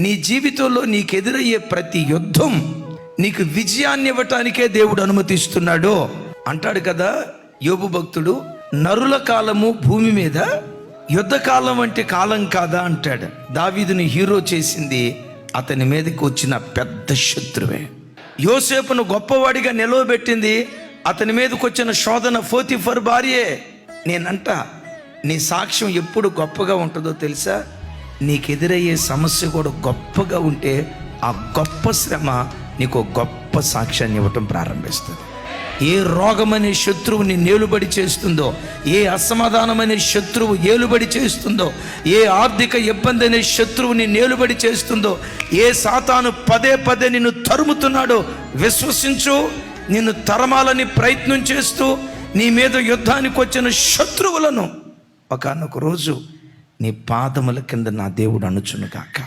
నీ జీవితంలో నీకు ఎదురయ్యే ప్రతి యుద్ధం నీకు విజయాన్ని ఇవ్వటానికే దేవుడు అనుమతిస్తున్నాడు అంటాడు కదా యోబు భక్తుడు. నరుల కాలము భూమి మీద యుద్ధకాలం అంటే కాలం కాదా అంటాడు. దావీదుని హీరో చేసింది అతని మీదకి వచ్చిన పెద్ద శత్రువే. యోసేపును గొప్పవాడిగా నిలవబెట్టింది అతని మీదకి వచ్చిన శోధన పోతీఫర్ భార్యే. నేనంట నీ సాక్ష్యం ఎప్పుడు గొప్పగా ఉంటుందో తెలుసా? నీకు ఎదురయ్యే సమస్య కూడా గొప్పగా ఉంటే ఆ గొప్ప శ్రమ నీకు గొప్ప సాక్ష్యాన్ని ఇవ్వటం ప్రారంభిస్తుంది. ఏ రోగమనే శత్రువు నీ నేలుబడి చేస్తుందో, ఏ అసమాధానమనే శత్రువు ఏలుబడి చేస్తుందో, ఏ ఆర్థిక ఇబ్బంది అనే శత్రువు నీ నేలుబడి చేస్తుందో, ఏ సాతాను పదే పదే నిన్ను తరుముతున్నాడో విశ్వసించు. నిన్ను తరమాలని ప్రయత్నం చేస్తూ నీ మీద యుద్ధానికి వచ్చిన శత్రువులను ఒకానొక రోజు నీ పాదముల కింద నా దేవుడు అణుచును గాక.